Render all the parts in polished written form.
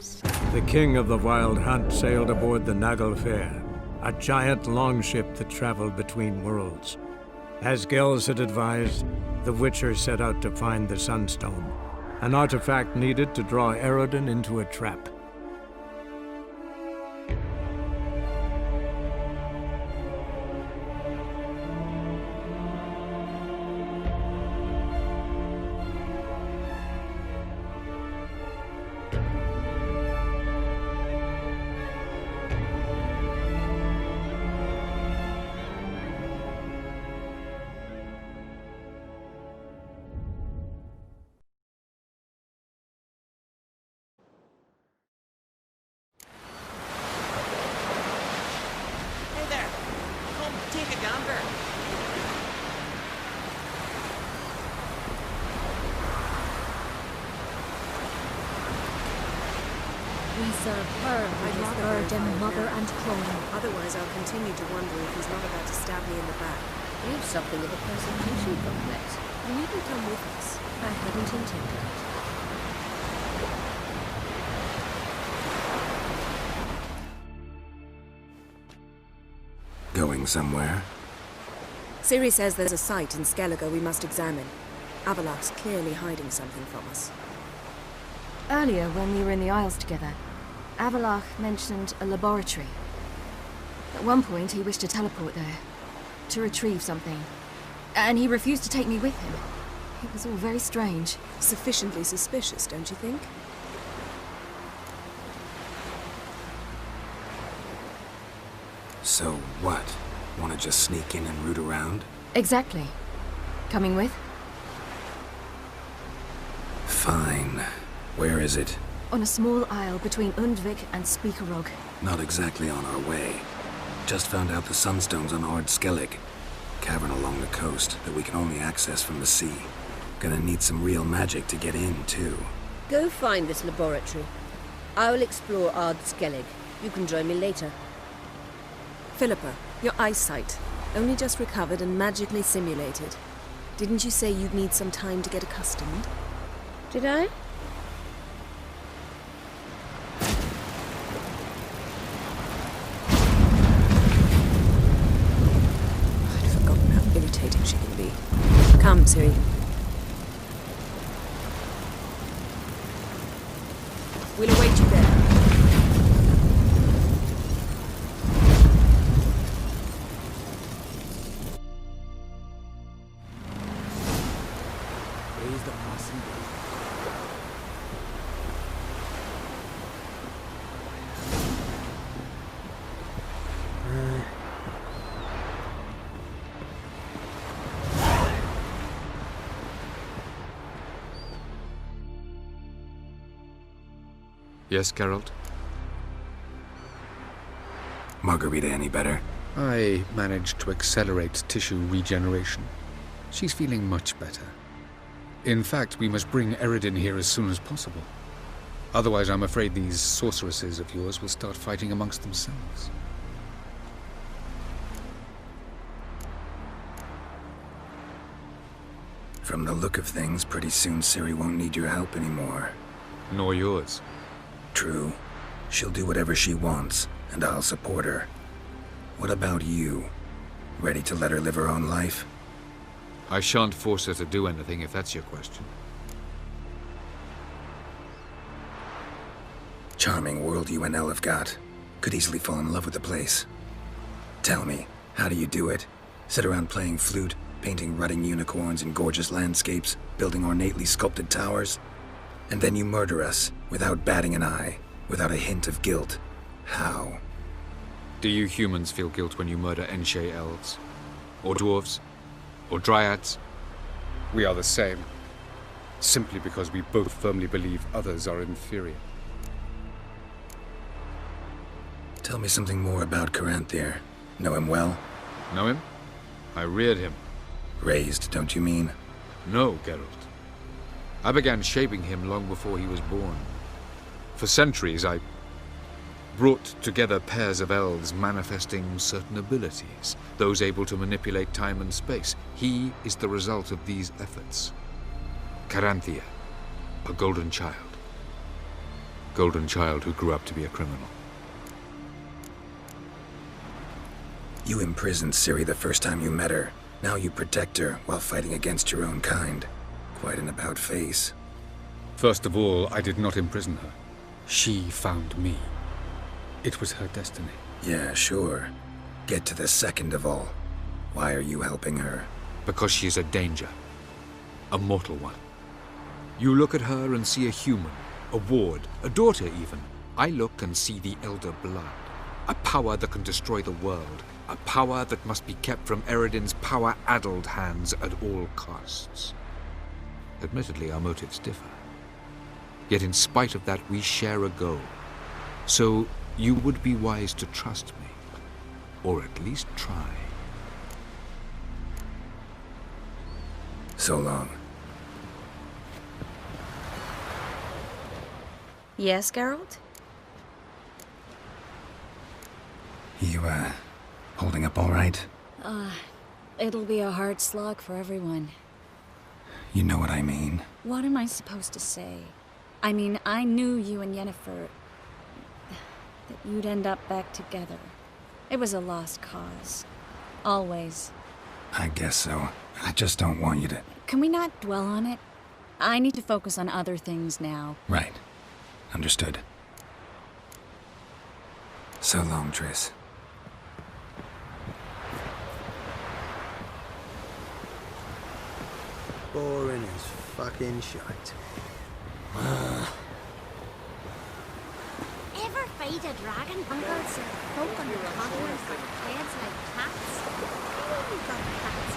news? The king of the Wild Hunt sailed aboard the Naglfare, a giant longship that traveled between worlds. As Gels had advised, the Witcher set out to find the Sunstone, an artifact needed to draw Eredin into a trap. We serve her who is virgin, mother and clone. Otherwise, I'll continue to wonder if he's not about to stab me in the back. You have something of a persecution complex. You needn't come with us. I hadn't intended it. Going somewhere? Ciri says there's a site in Skellige we must examine. Avalok's clearly hiding something from us. Earlier, when we were in the Isles together, Avalok mentioned a laboratory. At one point, he wished to teleport there, to retrieve something. And he refused to take me with him. It was all very strange. Sufficiently suspicious, don't you think? So what? Want to just sneak in and root around? Exactly. Coming with? Fine. Where is it? On a small isle between Undvik and Speakerog. Not exactly on our way. Just found out the Sunstone's on Ard Skellig. Cavern along the coast that we can only access from the sea. Gonna need some real magic to get in, too. Go find this laboratory. I will explore Ard Skellig. You can join me later. Philippa, your eyesight. Only just recovered and magically simulated. Didn't you say you'd need some time to get accustomed? Did I? I'd forgotten how irritating she can be. Come, Ciri. We'll await you there. Yes, Geralt? Margarita any better? I managed to accelerate tissue regeneration. She's feeling much better. In fact, we must bring Eredin here as soon as possible. Otherwise, I'm afraid these sorceresses of yours will start fighting amongst themselves. From the look of things, pretty soon Ciri won't need your help anymore. Nor yours. True. She'll do whatever she wants, and I'll support her. What about you? Ready to let her live her own life? I shan't force her to do anything, if that's your question. Charming world you and Elle have got. Could easily fall in love with the place. Tell me, how do you do it? Sit around playing flute, painting rutting unicorns in gorgeous landscapes, building ornately sculpted towers? And then you murder us, without batting an eye, without a hint of guilt. How? Do you humans feel guilt when you murder Enshe elves? Or dwarves? Or dryads? We are the same. Simply because we both firmly believe others are inferior. Tell me something more about Caranthir. Know him well? Know him? I reared him. Raised, don't you mean? No, Geralt. I began shaping him long before he was born. For centuries, I brought together pairs of elves manifesting certain abilities, those able to manipulate time and space. He is the result of these efforts. Caranthir, a golden child. golden child who grew up to be a criminal. You imprisoned Ciri the first time you met her. Now you protect her while fighting against your own kind. Quite an about-face. First of all, I did not imprison her. She found me. It was her destiny. Yeah, sure. Get to the second of all. Why are you helping her? Because she is a danger. A mortal one. You look at her and see a human, a ward, a daughter even. I look and see the Elder Blood. A power that can destroy the world. A power that must be kept from Eredin's power-addled hands at all costs. Admittedly, our motives differ. Yet in spite of that, we share a goal. So you would be wise to trust me. Or at least try. So long. Yes, Geralt? You, holding up all right? It'll be a hard slog for everyone. You know what I mean. What am I supposed to say? I mean, I knew you and Yennefer... that you'd end up back together. It was a lost cause. Always. I guess so. I just don't want you to... Can we not dwell on it? I need to focus on other things now. Right. Understood. So long, Triss. Boring as fucking shite. Ever fight a dragon? Uncles and folk on the continent got heads like cats. You got cats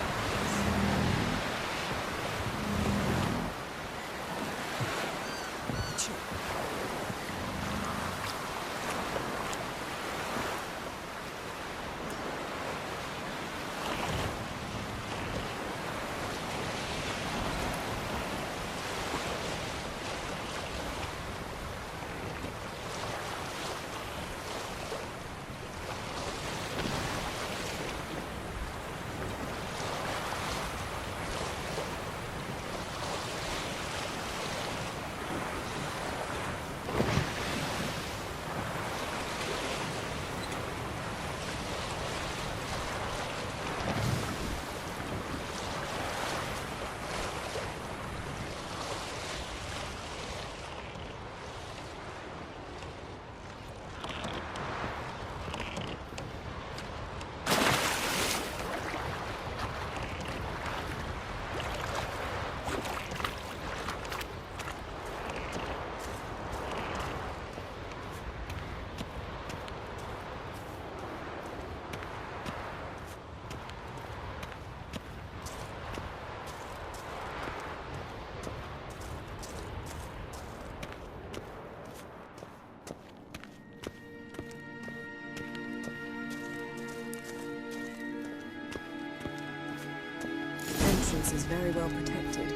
Is very well protected.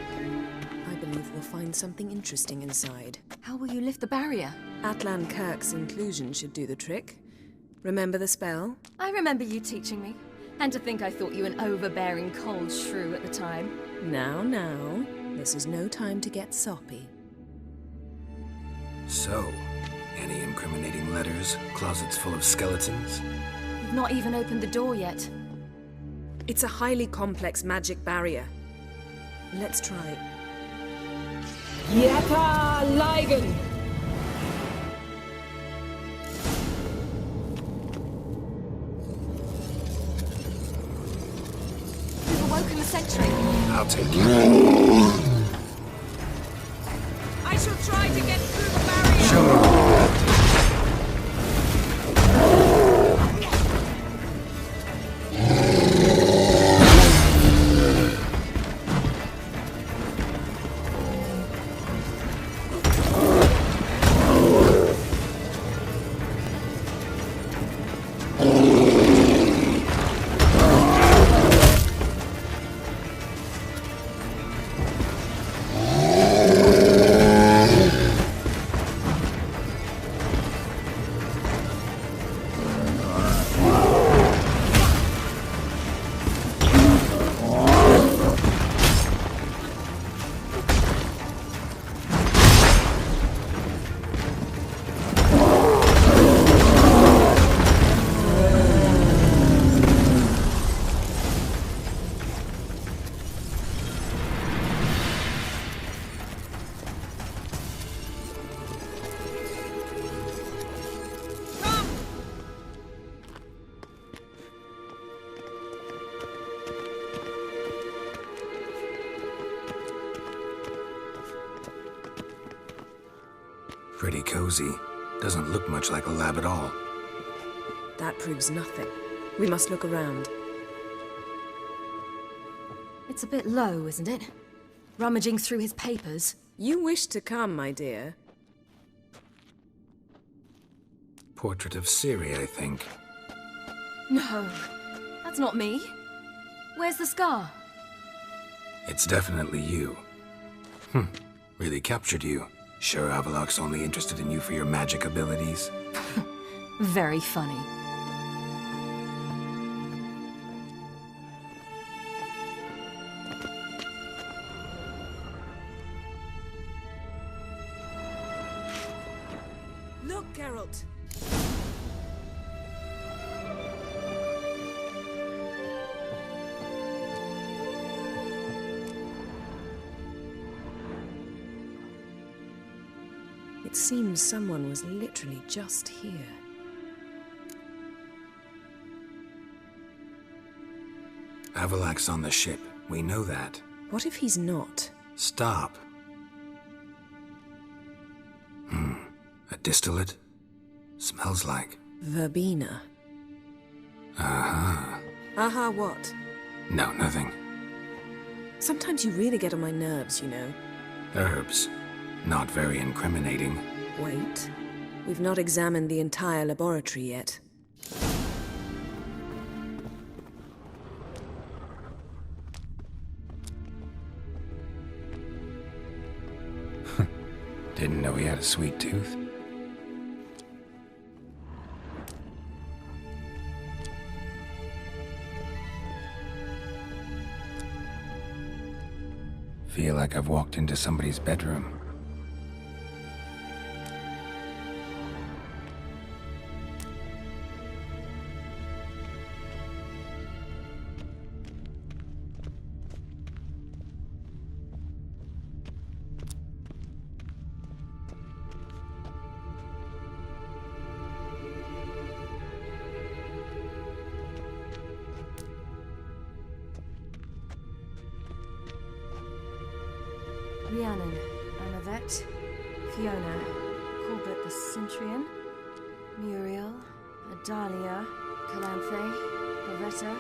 I believe we'll find something interesting inside. How will you lift the barrier? Atlan Kirk's inclusion should do the trick. Remember the spell? I remember you teaching me. And to think I thought you an overbearing cold shrew at the time. Now. This is no time to get soppy. So, any incriminating letters? Closets full of skeletons? You've not even opened the door yet. It's a highly complex magic barrier. Let's try. Yata Ligen! You've awoken the sentry. I'll take it. I shall try to get through the barrier! Sure. Pretty cozy. Doesn't look much like a lab at all. That proves nothing. We must look around. It's a bit low, isn't it? Rummaging through his papers. You wish to come, my dear. Portrait of Ciri, I think. No, that's not me. Where's the scar? It's definitely you. Really captured you. Sure Avalok's only interested in you for your magic abilities? Very funny. Look, Geralt! It seems someone was literally just here. Avalok's on the ship. We know that. What if he's not? Stop. A distillate? Smells like... Verbena. Uh-huh. Aha, what? No, nothing. Sometimes you really get on my nerves, you know. Herbs. Not very incriminating. Wait. We've not examined the entire laboratory yet. Didn't know he had a sweet tooth. Feel like I've walked into somebody's bedroom. Rhiannon, Amavet, Fiona, Corbett the Centurion, Muriel, Adalia, Calanthe, Pavetta.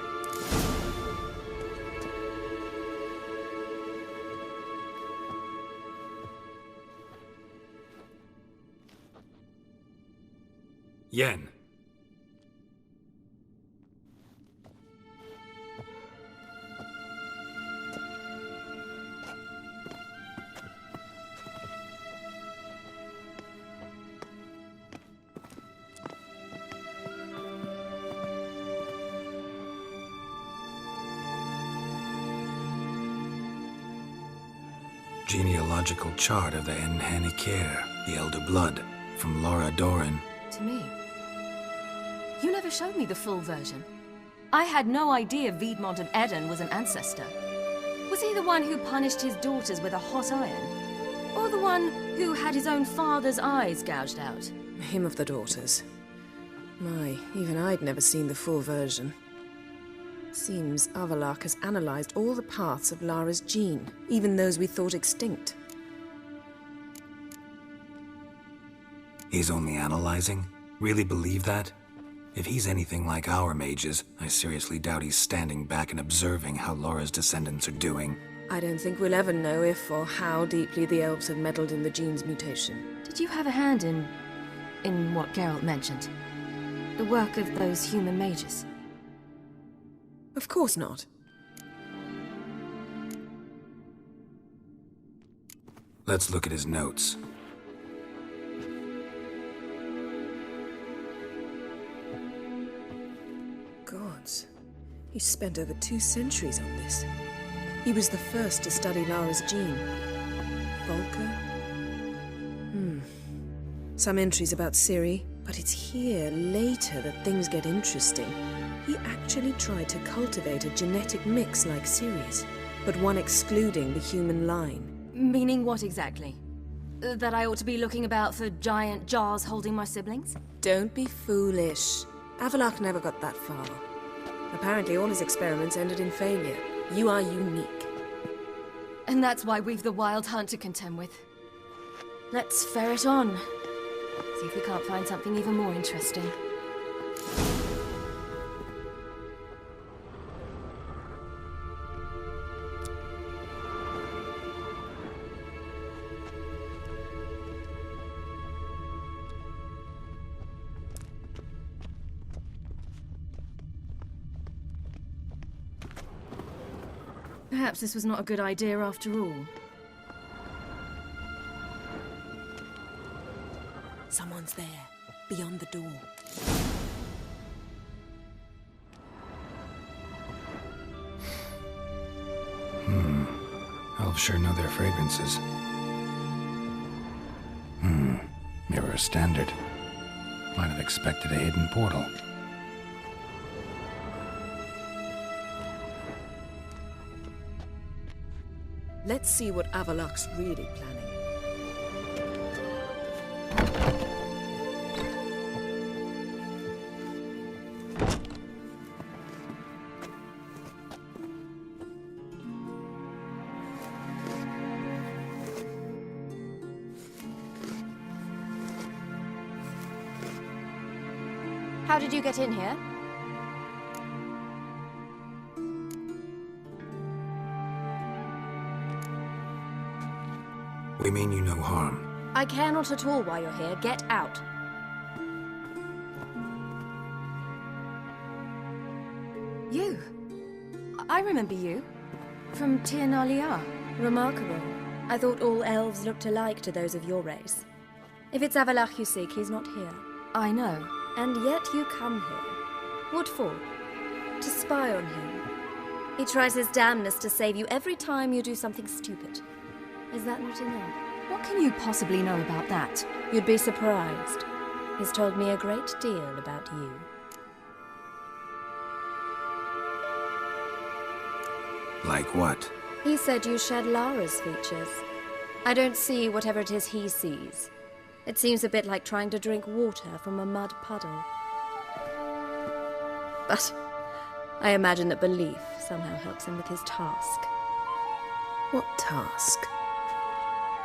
Yen. Genealogical chart of the Enhanikir, the Elder Blood, from Laura Doran. To me. You never showed me the full version. I had no idea Viedmont of Eden was an ancestor. Was he the one who punished his daughters with a hot iron? Or the one who had his own father's eyes gouged out? Him of the daughters. My, even I'd never seen the full version. Seems Avalok has analyzed all the parts of Lara's gene, even those we thought extinct. He's only analyzing? Really believe that? If he's anything like our mages, I seriously doubt he's standing back and observing how Laura's descendants are doing. I don't think we'll ever know if or how deeply the elves have meddled in the gene's mutation. Did you have a hand in what Geralt mentioned? The work of those human mages? Of course not. Let's look at his notes. Gods. He spent over 2 centuries on this. He was the first to study Lara's gene. Volker? Some entries about Ciri, but it's here, later, that things get interesting. He actually tried to cultivate a genetic mix like Ciri's, but one excluding the human line. Meaning what exactly? That I ought to be looking about for giant jars holding my siblings? Don't be foolish. Avalok never got that far. Apparently all his experiments ended in failure. You are unique. And that's why we've the Wild Hunt to contend with. Let's ferret on. See if we can't find something even more interesting. Perhaps this was not a good idea after all. Someone's there, beyond the door. Elves sure know their fragrances. Mirror standard. Might have expected a hidden portal. Let's see what Avalok's really planning. How did you get in here? We mean you no harm. I care not at all why you're here. Get out. You? I remember you. From Tir Nalia. Remarkable. I thought all elves looked alike to those of your race. If it's Avalach you seek, he's not here. I know. And yet you come here. What for? To spy on him. He tries his damnedest to save you every time you do something stupid. Is that not enough? What can you possibly know about that? You'd be surprised. He's told me a great deal about you. Like what? He said you shared Lara's features. I don't see whatever it is he sees. It seems a bit like trying to drink water from a mud puddle. But I imagine that belief somehow helps him with his task. What task?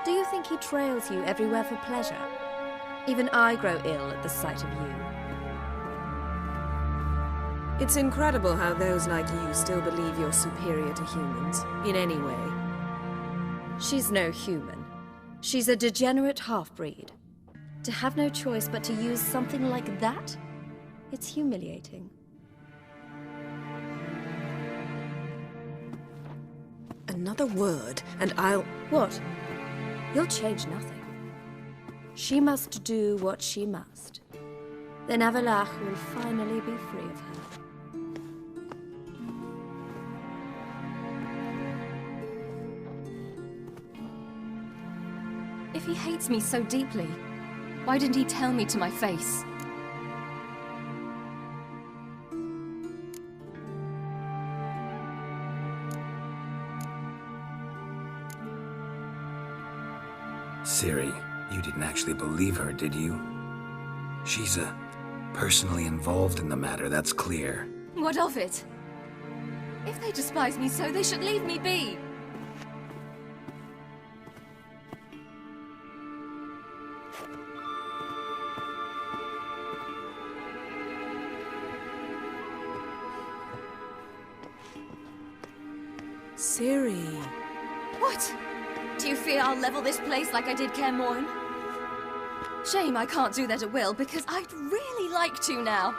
Do you think he trails you everywhere for pleasure? Even I grow ill at the sight of you. It's incredible how those like you still believe you're superior to humans, in any way. She's no human. She's a degenerate half-breed. To have no choice but to use something like that? It's humiliating. Another word, and I'll... What? You'll change nothing. She must do what she must. Then Avalach will finally be free of her. If he hates me so deeply, why didn't he tell me to my face? Ciri, you didn't actually believe her, did you? She's personally involved in the matter, that's clear. What of it? If they despise me so, they should leave me be. Ciri. What? Do you fear I'll level this place like I did Kaer Morhen? Shame I can't do that at will, because I'd really like to now.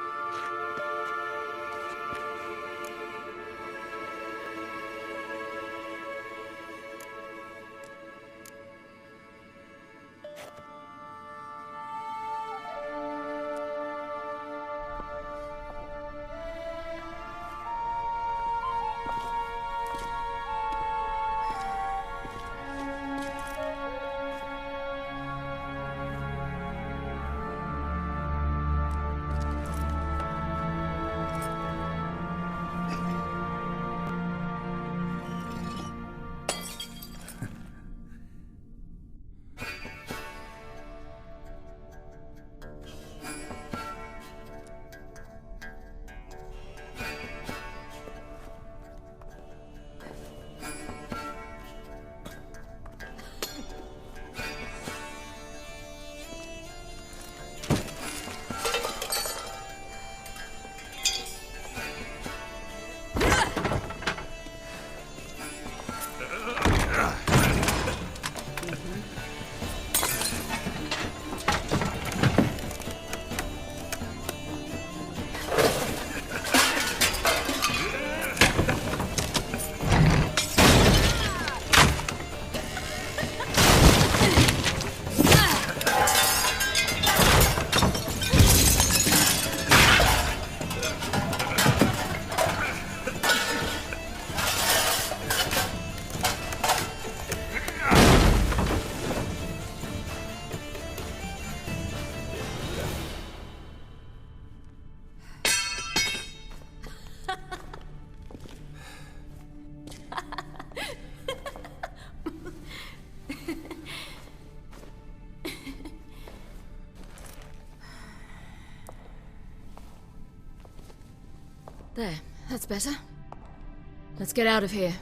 There, that's better. Let's get out of here.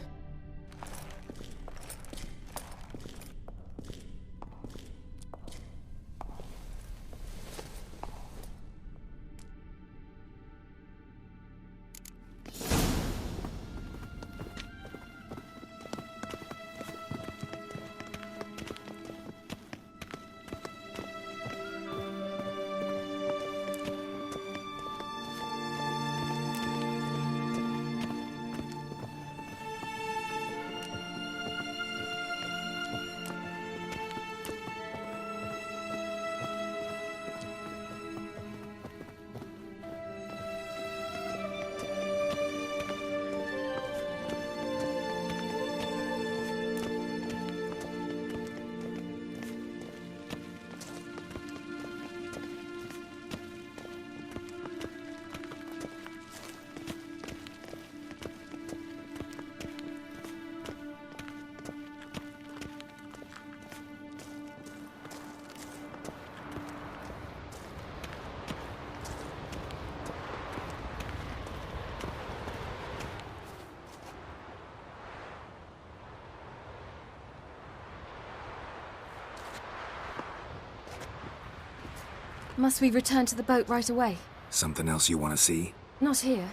Must we return to the boat right away? Something else you want to see? Not here.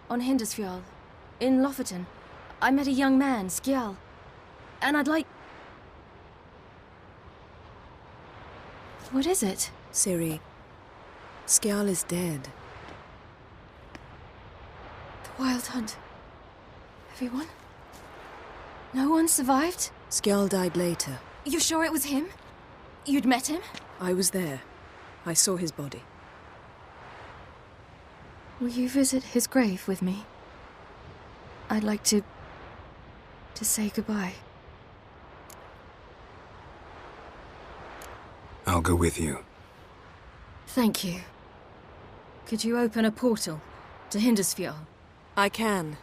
On Hindersfjall. In Lofoten. I met a young man, Skjal. And I'd like... What is it? Ciri, Skjal is dead. The Wild Hunt. Everyone? No one survived? Skjal died later. You sure it was him? You'd met him? I was there. I saw his body. Will you visit his grave with me? I'd like to say goodbye. I'll go with you. Thank you. Could you open a portal to Hindersfjall? I can.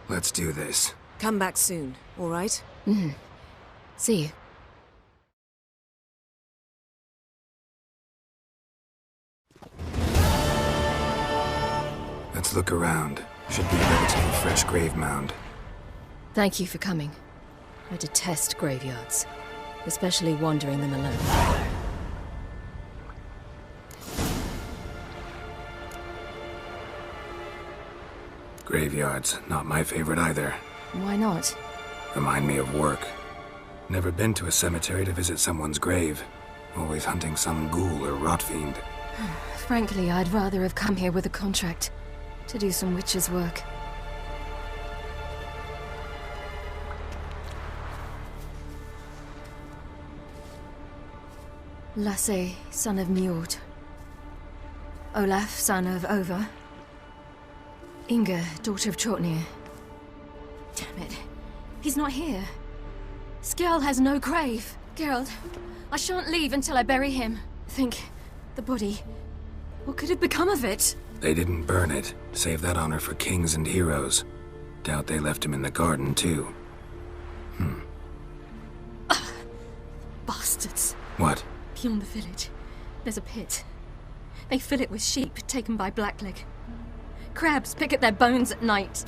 Let's do this. Come back soon, all right? See you. Let's look around. Should be a relatively fresh grave mound. Thank you for coming. I detest graveyards, especially wandering them alone. Graveyards, not my favorite either. Why not? Remind me of work. Never been to a cemetery to visit someone's grave. Always hunting some ghoul or rot fiend. Frankly, I'd rather have come here with a contract to do some witch's work. Lasse, son of Njord. Olaf, son of Over. Inga, daughter of Trotnir. Damn it. He's not here. Skjal has no grave. Geralt, I shan't leave until I bury him. Think, the body. What could have become of it? They didn't burn it. Save that honor for kings and heroes. Doubt they left him in the garden, too. Bastards. What? Beyond the village, there's a pit. They fill it with sheep taken by Blackleg. Crabs pick at their bones at night.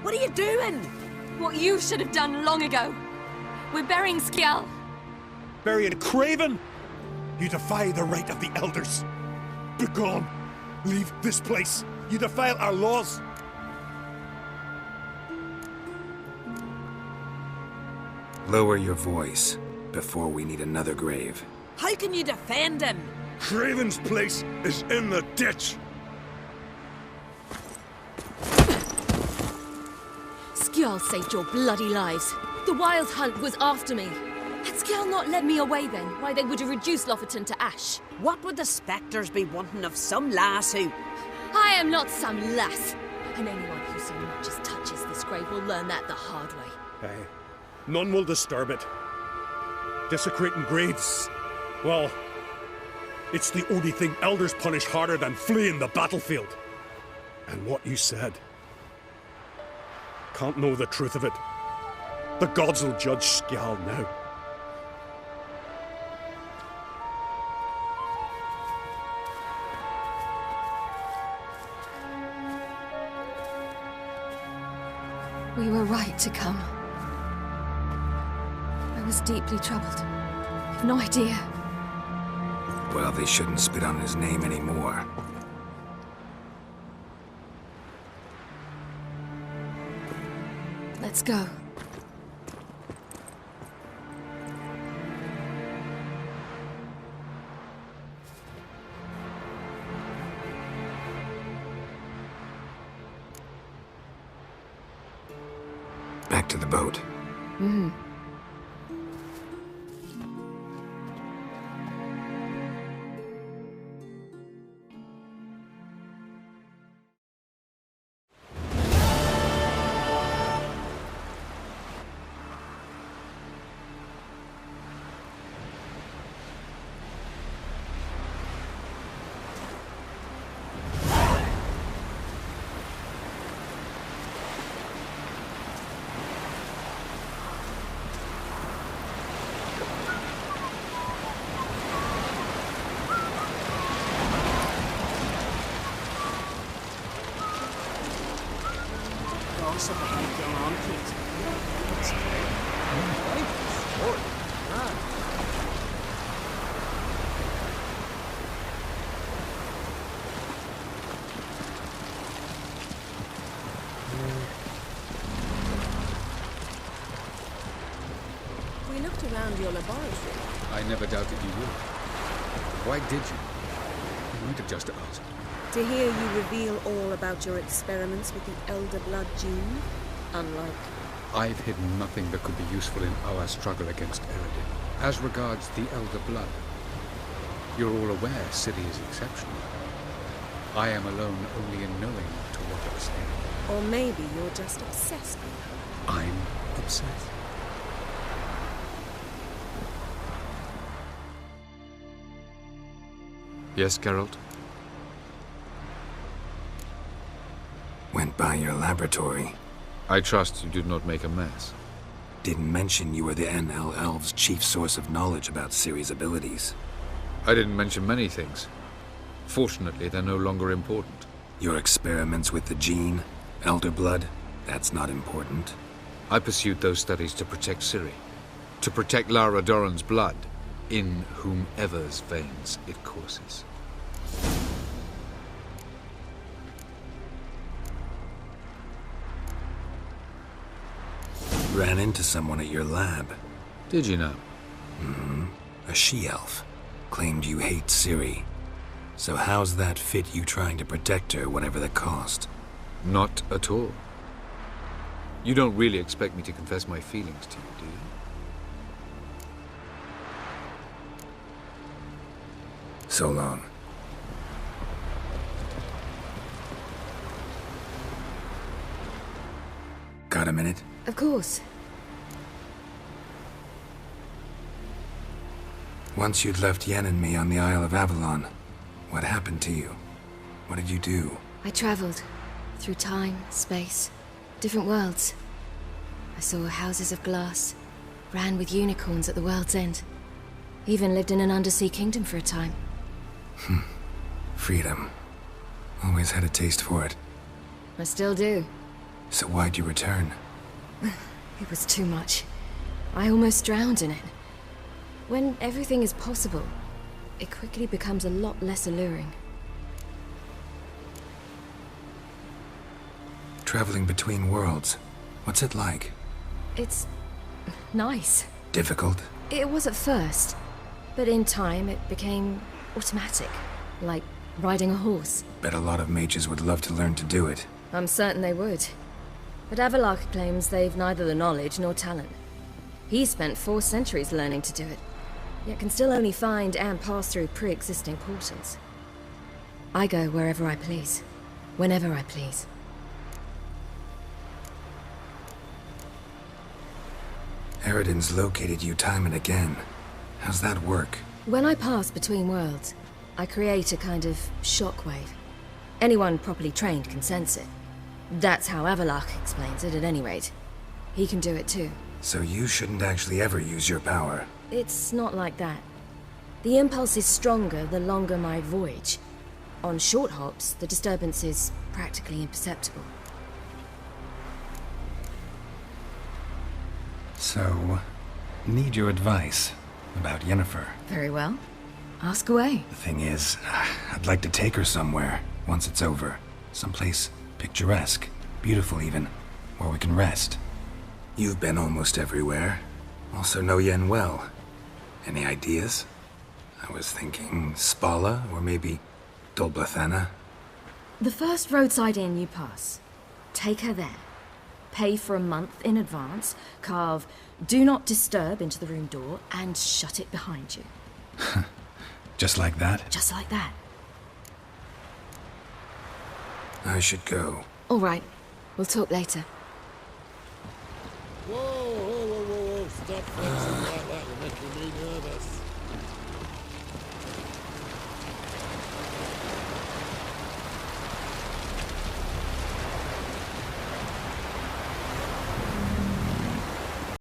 What are you doing? What you should have done long ago. We're burying Skjal. Burying Craven? You defy the right of the elders. Begone. Leave this place. You defile our laws. Lower your voice before we need another grave. How can you defend him? Craven's place is in the ditch. Skjall saved your bloody lives. The Wild Hunt was after me. Had Skjall not led me away then, why they would have reduced Lofoten to ash. What would the spectres be wanting of some lass who... I am not some lass. And anyone who so much as touches this grave will learn that the hard way. Aye. None will disturb it. Desecrating graves, well, it's the only thing elders punish harder than fleeing the battlefield. And what you said. Can't know the truth of it. The gods will judge Skjall now. We were right to come. I was deeply troubled. You've no idea. Well, they shouldn't spit on his name anymore. Let's go. Back to the boat. Mm-hmm. Gossip about going on, please. We looked around your laboratory. I never doubted you would. Why did you? You might have just asked. To hear you reveal all about your experiments with the Elder Blood gene, unlike... I've hidden nothing that could be useful in our struggle against Eredin. As regards the Elder Blood, you're all aware Ciri is exceptional. I am alone only in knowing to what extent. Or maybe you're just obsessed with her. I'm obsessed. Yes, Geralt? Went by your laboratory. I trust you did not make a mess. Didn't mention you were the NL Elves' chief source of knowledge about Ciri's abilities. I didn't mention many things. Fortunately, they're no longer important. Your experiments with the gene, Elder Blood, that's not important. I pursued those studies to protect Ciri. To protect Lara Doran's blood, in whomever's veins it courses. Ran into someone at your lab. Did you know? Mm-hmm. A she-elf. Claimed you hate Ciri. So how's that fit you trying to protect her, whatever the cost? Not at all. You don't really expect me to confess my feelings to you, do you? So long. Got a minute? Of course. Once you'd left Yen and me on the Isle of Avalon, what happened to you? What did you do? I traveled. Through time, space, different worlds. I saw houses of glass, ran with unicorns at the world's end. Even lived in an undersea kingdom for a time. Freedom. Always had a taste for it. I still do. So why'd you return? It was too much. I almost drowned in it. When everything is possible, it quickly becomes a lot less alluring. Traveling between worlds. What's it like? It's nice. Difficult? It was at first, but in time it became automatic, like riding a horse. Bet a lot of mages would love to learn to do it. I'm certain they would. But Avalach claims they've neither the knowledge nor talent. He spent 4 centuries learning to do it, yet can still only find and pass through pre-existing portals. I go wherever I please, whenever I please. Eridan's located you time and again. How's that work? When I pass between worlds, I create a kind of shockwave. Anyone properly trained can sense it. That's how Avalach explains it, at any rate. He can do it too. So you shouldn't actually ever use your power. It's not like that. The impulse is stronger the longer my voyage. On short hops, the disturbance is practically imperceptible. So, need your advice about Yennefer. Very well. Ask away. The thing is, I'd like to take her somewhere once it's over. Someplace picturesque, beautiful even, where we can rest. You've been almost everywhere. Also know Yen well. Any ideas? I was thinking Spala, or maybe Dolblathana. The first roadside inn you pass. Take her there. Pay for a month in advance, carve "Do Not Disturb" into the room door, and shut it behind you. Just like that? Just like that. I should go. All right. We'll talk later. Whoa, whoa, whoa, whoa, whoa. Stop flexing like that. You're making me nervous.